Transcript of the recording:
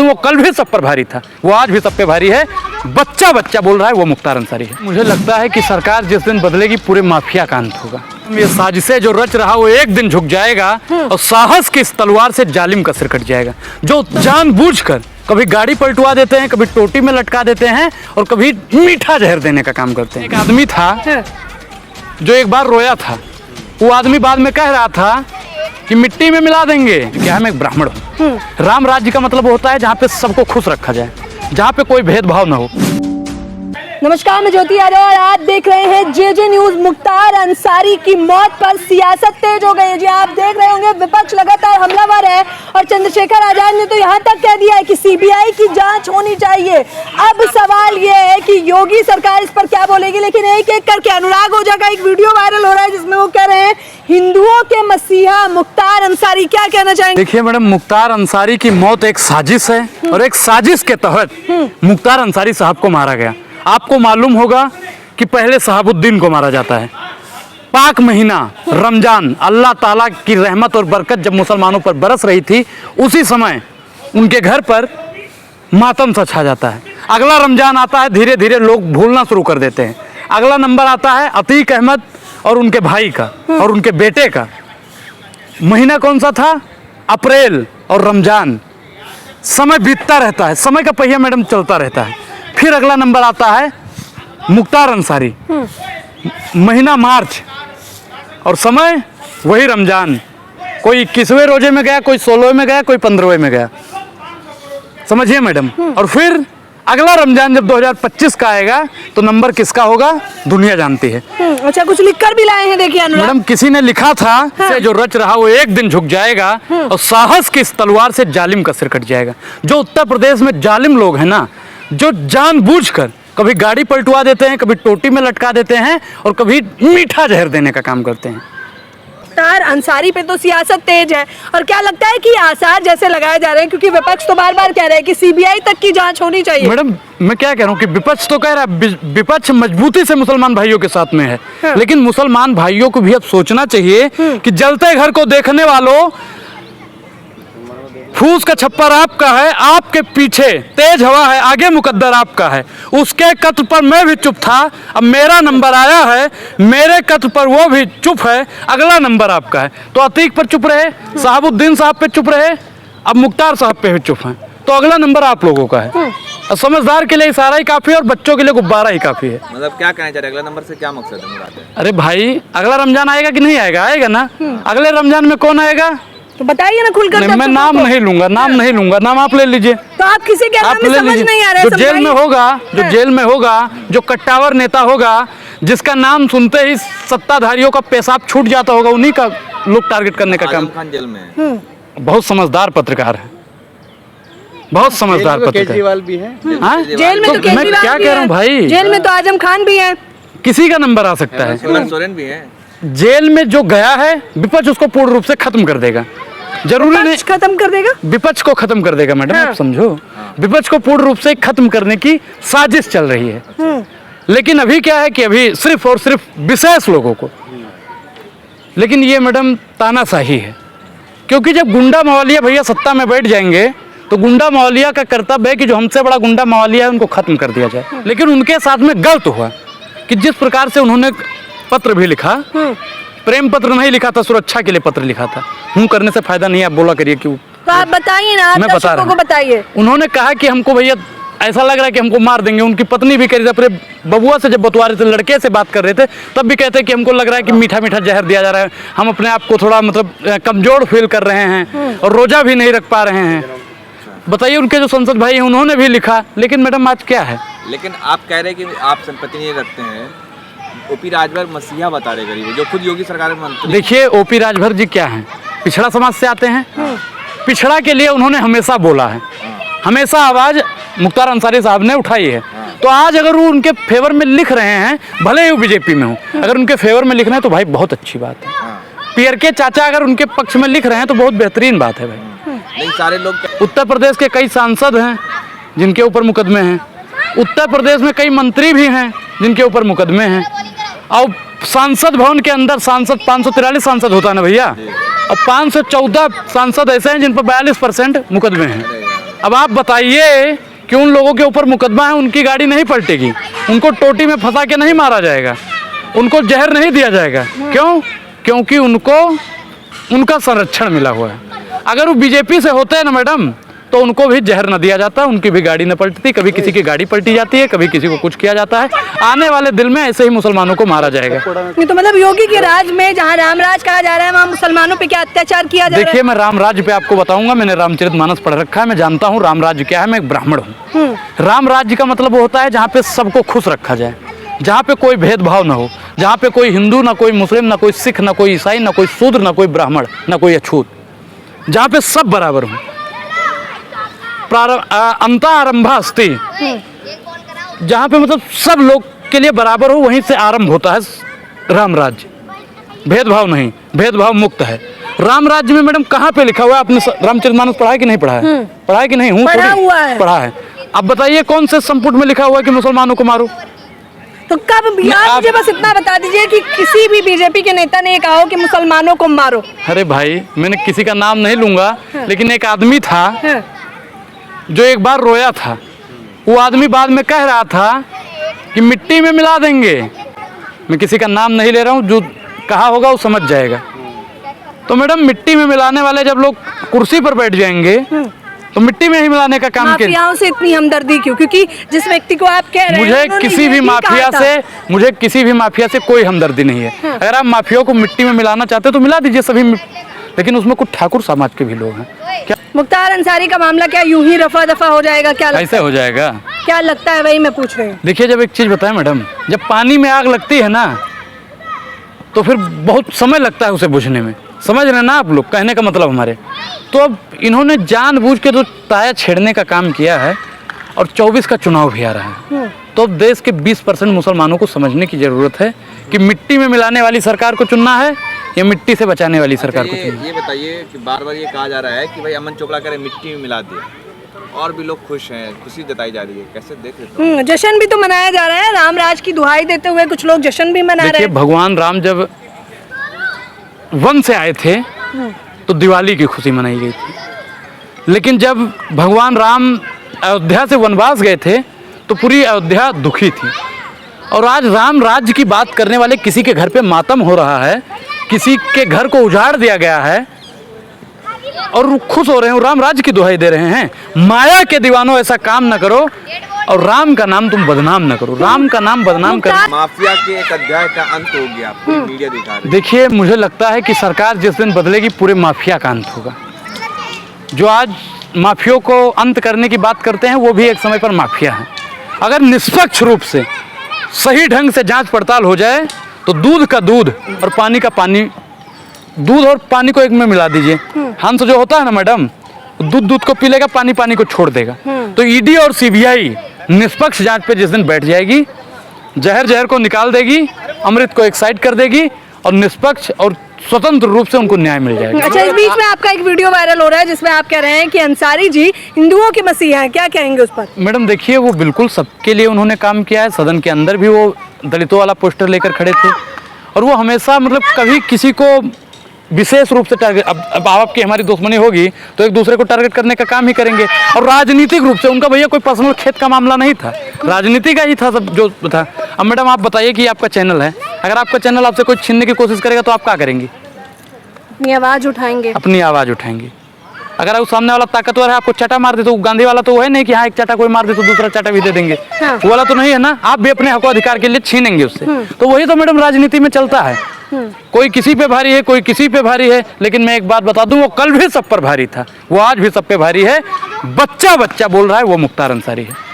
वो कल भी सब पर भारी था, वो आज भी सब पे भारी है। बच्चा बच्चा बोल रहा है वो मुख्तार अंसारी है। मुझे लगता है कि सरकार जिस दिन बदलेगी पूरे माफिया का अंत होगा। ये साजिशें जो रच रहा वो एक दिन झुक जाएगा और साहस की इस तलवार से जालिम का सिर कट जाएगा। जो जानबूझकर कभी गाड़ी पलटवा देते हैं, कभी टोटी में लटका देते हैं और कभी मीठा जहर देने का काम करते हैं। एक आदमी था जो एक बार रोया था, वो आदमी बाद में कह रहा था कि मिट्टी में मिला देंगे। क्या मैं एक ब्राह्मण हूँ। राम राज्य का मतलब होता है जहाँ पे सबको खुश रखा जाए, जहाँ पे कोई भेदभाव न हो। नमस्कार, मैं ज्योति आर्य और आप देख रहे हैं जेजे न्यूज। मुख्तार अंसारी की मौत पर सियासत तेज हो गई है। जी आप देख रहे होंगे विपक्ष लगातार हमलावर है और चंद्रशेखर आजाद ने तो यहाँ तक कह दिया है कि सीबीआई की जांच होनी चाहिए। अब सवाल ये है कि योगी सरकार इस पर क्या बोलेगी, लेकिन एक एक करके अनुराग ओझा का एक वीडियो वायरल हो रहा है जिसमें वो कह रहे हैं हिंदुओं के मसीहा मुख्तार अंसारी। क्या कहना चाहेंगे? देखिए मैडम, मुख्तार अंसारी की मौत एक साजिश है और एक साजिश के तहत मुख्तार अंसारी साहब को मारा गया। आपको मालूम होगा कि पहले शहाबुद्दीन को मारा जाता है। पाक महीना रमजान, अल्लाह ताला की रहमत और बरकत जब मुसलमानों पर बरस रही थी, उसी समय उनके घर पर मातम सा छा जाता है। अगला रमजान आता है, धीरे धीरे लोग भूलना शुरू कर देते हैं। अगला नंबर आता है अतीक अहमद और उनके भाई का और उनके बेटे का। महीना कौन सा था? अप्रैल और रमजान। समय बीतता रहता है, समय का पहिया मैडम चलता रहता है। फिर अगला नंबर आता है मुख्तार अंसारी, महीना मार्च और समय वही रमजान। कोई 21वें रोजे में गया, कोई 16वें में गया, कोई 15वें में गया, समझिए मैडम। और फिर अगला रमजान जब 2025 का आएगा तो नंबर किसका होगा दुनिया जानती है। अच्छा, कुछ लिखकर भी लाए हैं देखिए अनुराग। मैडम किसी ने लिखा था से जो रच रहा वो एक दिन झुक जाएगा और साहस की इस तलवार से जालिम का सिर कट जाएगा। जो उत्तर प्रदेश में जालिम लोग हैं ना, जो जानबूझकर कभी गाड़ी पलटवा देते हैं, कभी टोटी में लटका देते हैं और कभी मीठा जहर देने का काम करते हैं। मुख्तार अंसारी पे तो सियासत तेज है और क्या लगता है कि आसार जैसे लगाए जा रहे हैं, क्योंकि विपक्ष तो बार बार कह रहे हैं कि सीबीआई तक की जांच होनी चाहिए। मैडम मैं क्या कह रहा हूँ कि विपक्ष तो कह रहा है, विपक्ष मजबूती से मुसलमान भाइयों के साथ में है। लेकिन मुसलमान भाइयों को भी अब सोचना चाहिए कि जलते घर को देखने वालों, फूस का छप्पर आपका है, आपके पीछे तेज हवा है, आगे मुकद्दर आपका है। उसके कत्ल पर मैं भी चुप था, अब मेरा नंबर आया है, मेरे कत्ल पर वो भी चुप है, अगला नंबर आपका है। तो अतीक पर चुप रहे, शहाबुद्दीन साहब पे चुप रहे, अब मुख्तार साहब पे भी चुप हैं, तो अगला नंबर आप लोगों का है। समझदार के लिए इशारा ही काफी है और बच्चों के लिए गुब्बारा ही काफी है। मतलब क्या कहना चाह रहे, अगला नंबर से क्या मकसद है मुराद है? अरे भाई, अगला रमजान आएगा कि नहीं आएगा? आएगा ना। अगले रमजान में कौन आएगा तो बताइए ना खुलकर। मैं नाम नहीं लूंगा, नाम आप ले लीजिए। तो आप किसी के नाम में समझ नहीं आ रहा है। जो जेल में होगा, जो कट्टावर नेता होगा, जिसका नाम सुनते ही सत्ताधारियों का पेशाब छूट जाता होगा, उन्हीं का लोग टारगेट करने का काम। खान जेल में है। बहुत समझदार पत्रकार है, बहुत समझदार पत्रकार। केजरीवाल भी है जेल में, तो मैं क्या कह रहा हूँ भाई, जेल में तो आजम खान भी है, किसी का नंबर आ सकता है। सोरेन भी है। जेल में जो गया है, विपक्ष उसको पूर्ण रूप से खत्म कर देगा। जरूरी नहीं खत्म कर देगा, विपक्ष को खत्म कर देगा मैडम। आप समझो, विपक्ष को पूर्ण रूप से खत्म करने की साजिश चल रही है। लेकिन अभी क्या है कि अभी सिर्फ और सिर्फ विशेष लोगों को, लेकिन ये मैडम तानाशाही है। क्योंकि जब गुंडा मवालिया भैया सत्ता में बैठ जाएंगे तो गुंडा मवालिया का कर्तव्य है कि जो हमसे बड़ा गुंडा मवालिया है उनको खत्म कर दिया जाए। लेकिन उनके साथ में गलत हुआ कि जिस प्रकार से उन्होंने पत्र भी लिखा, प्रेम पत्र नहीं लिखा था, सुरक्षा के लिए पत्र लिखा था। हूँ करने से फायदा नहीं, आप बोला करिए क्यों। तो आप बताइए ना, मैं बता रहा हूँ, बताइए। उन्होंने कहा कि हमको भैया ऐसा लग रहा है कि हमको मार देंगे। उनकी पत्नी भी कह रही थी, अपने बबुआ से जब बतवा रहे थे, लड़के से बात कर रहे थे, तब भी कहते कि हमको लग रहा है कि मीठा मीठा जहर दिया जा रहा है, हम अपने आप को थोड़ा मतलब कमजोर फील कर रहे हैं और रोजा भी नहीं रख पा रहे हैं। बताइए, उनके जो संसद भाई हैं उन्होंने भी लिखा। लेकिन मैडम आज क्या है, लेकिन आप कह रहे हैं कि आप संपत्ति नहीं रखते हैं। ओपी राजभर मसीहा बता रहे गरीब, जो खुद योगी सरकार में मंत्री। देखिए ओपी राजभर जी क्या हैं, पिछड़ा समाज से आते हैं। पिछड़ा के लिए उन्होंने हमेशा बोला है, हमेशा आवाज मुख्तार अंसारी साहब ने उठाई है। तो आज अगर वो उनके फेवर में लिख रहे हैं, भले ही वो बीजेपी में हो, अगर उनके फेवर में लिख रहे हैं तो भाई बहुत अच्छी बात है। पीयर के चाचा अगर उनके पक्ष में लिख रहे हैं तो बहुत बेहतरीन बात है भाई। नहीं, सारे लोग उत्तर प्रदेश के कई सांसद हैं जिनके ऊपर मुकदमे हैं, उत्तर प्रदेश में कई मंत्री भी हैं जिनके ऊपर मुकदमे हैं, और सांसद भवन के अंदर सांसद 543 सांसद होता है ना भैया, और 514 सांसद ऐसे हैं जिन पर 42% मुकदमे हैं। अब आप बताइए कि उन लोगों के ऊपर मुकदमा है, उनकी गाड़ी नहीं पलटेगी, उनको टोटी में फंसा के नहीं मारा जाएगा, उनको जहर नहीं दिया जाएगा। क्यों? क्योंकि उनको उनका संरक्षण मिला हुआ है। अगर वो बीजेपी से होते हैं ना मैडम, तो उनको भी जहर न दिया जाता, उनकी भी गाड़ी न पलटती। कभी किसी की गाड़ी पलटी जाती है, कभी किसी को कुछ किया जाता है। आने वाले दिल में ऐसे ही मुसलमानों को मारा जाएगा। ये तो मतलब योगी के राज में जहाँ राम राज कहा जा रहा है, वहाँ मुसलमानों पे क्या अत्याचार किया जा रहा है? देखिए, मैं राम राज्य पे आपको बताऊंगा। मैंने रामचरितमानस पढ़ रखा है, मैं जानता हूँ राम राज्य क्या है। मैं एक ब्राह्मण हूँ। राम राज्य का मतलब वो होता है जहाँ पे सबको खुश रखा जाए, जहाँ पे कोई भेदभाव ना हो, जहाँ पे कोई हिंदू ना कोई मुस्लिम ना कोई सिख ना कोई ईसाई ना कोई शूद्र ना कोई ब्राह्मण ना कोई अछूत, जहाँ पे सब बराबर हों। अंता आरंभा अस्ति, जहाँ पे मतलब सब लोग के लिए बराबर हो, वहीं से आरंभ होता है राम राज्य। भेदभाव नहीं, भेदभाव मुक्त है राम राज्य में। मैडम कहाँ पे लिखा हुआ है? आपने रामचरितमानस पढ़ा है कि नहीं पढ़ा है? पढ़ा है कि नहीं? पढ़ा हुआ है। पढ़ा है। अब बताइए कौन से संपुट में लिखा हुआ है कि मुसलमानों को मारो? तो कब? आप मुझे बस इतना बता दीजिए कि किसी भी बीजेपी के नेता ने कहा हो कि मुसलमानों को मारो। अरे भाई, मैंने किसी का नाम नहीं लूंगा, लेकिन एक आदमी था जो एक बार रोया था। वो आदमी बाद में कह रहा था कि मिट्टी में मिला देंगे। मैं किसी का नाम नहीं ले रहा हूँ, जो कहा होगा वो समझ जाएगा। तो मैडम, मिट्टी में मिलाने वाले जब लोग कुर्सी पर बैठ जाएंगे तो मिट्टी में ही मिलाने का काम किया। माफियाओं से इतनी हमदर्दी क्यों? क्योंकि जिस व्यक्ति को आप कह रहे हैं, मुझे किसी भी माफिया से कोई हमदर्दी नहीं है। अगर आप माफियाओं को मिट्टी में मिलाना चाहते हो तो मिला दीजिए सभी, लेकिन उसमें कुछ ठाकुर समाज के भी लोग हैं। क्या मुख्तार अंसारी का मामला क्या यूं ही रफा दफा हो जाएगा? क्या ऐसे हो जाएगा? क्या लगता है? वही मैं पूछ रही हूँ। देखिए, जब एक चीज बताएं मैडम, जब पानी में आग लगती है ना, तो फिर बहुत समय लगता है उसे बुझने में। समझ रहे हैं ना आप लोग? कहने का मतलब हमारे। तो अब इन्होंने जानबूझ के तो ताया छेड़ने का काम किया है, और 24 का चुनाव भी आ रहा है। तो अब देश के 20% मुसलमानों को समझने की जरूरत है कि मिट्टी में मिलाने वाली सरकार को चुनना है या मिट्टी से बचाने वाली सरकार को चुनना है। ये बताइए कि बार बार ये कहा जा रहा है कि भाई अमन चोपड़ा करे मिट्टी में मिला दिया, और भी लोग खुश हैं, खुशी जताई जा रही है। कैसे देख रहे हो? जश्न भी तो मनाया जा रहा है, राम राज की दुहाई देते हुए कुछ लोग जश्न भी मना रहे देखिए, हैं। भगवान राम जब वन से आए थे तो दिवाली की खुशी मनाई गई थी, लेकिन जब भगवान राम अयोध्या से वनवास गए थे तो पूरी अयोध्या दुखी थी। और आज राम राज्य की बात करने वाले किसी के घर पे मातम हो रहा है, किसी के घर को उजाड़ दिया गया है, और खुश हो रहे हो, राम राज्य की दुहाई दे रहे हैं। माया के दीवानों, ऐसा काम ना करो, और राम का नाम तुम बदनाम ना करो। राम का नाम बदनाम कर। माफिया के एक अध्याय का अंत हो गया, पूरी मीडिया दिखा रही है। देखिए, मुझे लगता है कि सरकार जिस दिन बदलेगी, पूरे माफिया का अंत होगा। जो आज माफियों को अंत करने की बात करते हैं, वो भी एक समय पर माफिया है। अगर निष्पक्ष रूप से सही ढंग से जांच पड़ताल हो जाए तो दूध का दूध और पानी का पानी, दूध और पानी को एक में मिला दीजिए। हंस जो होता है ना मैडम, दूध को पी लेगा, पानी पानी को छोड़ देगा। तो ईडी और सीबीआई निष्पक्ष जांच पे जिस दिन बैठ जाएगी, जहर को निकाल देगी, अमृत को एक साइड कर देगी, और निष्पक्ष और स्वतंत्र रूप से उनको न्याय मिल जाएगा। अच्छा, इस बीच में आपका एक वीडियो वायरल हो रहा है जिसमें आप कह रहे हैं कि अंसारी जी हिंदुओं के मसीहा हैं, क्या कहेंगे उस पर? मैडम देखिए, वो बिल्कुल सबके लिए उन्होंने काम किया है। सदन के अंदर भी वो दलितों वाला पोस्टर लेकर खड़े थे, और वो हमेशा मतलब कभी किसी को विशेष रूप से टारगेट, अब आपकी हमारी दुश्मनी होगी तो एक दूसरे को टारगेट करने का काम ही करेंगे। और राजनीतिक रूप से उनका भैया कोई पर्सनल खेत का मामला नहीं था, राजनीति का ही था सब जो था। अब मैडम आप बताइए कि आपका चैनल है, अगर आपका चैनल आपसे कोई छीनने की कोशिश करेगा तो आप क्या करेंगी? अपनी आवाज उठाएंगे। अपनी आवाज उठाएंगे। अगर उस सामने वाला ताकतवर है, आपको चाटा मार दे, तो गांधी वाला तो वो है नहीं कि हाँ एक चाटा कोई मार दे तो दूसरा चाटा भी दे देंगे। वो वाला तो नहीं है ना। आप भी अपने हक अधिकार के लिए छीनेंगे उससे। तो वही तो मैडम राजनीति में चलता है। कोई किसी पे भारी है, कोई किसी पे भारी है, लेकिन मैं एक बात बता दूं, वो कल भी सब पर भारी था, वो आज भी सब पे भारी है। बच्चा बोल रहा है, वो मुख्तार अंसारी है।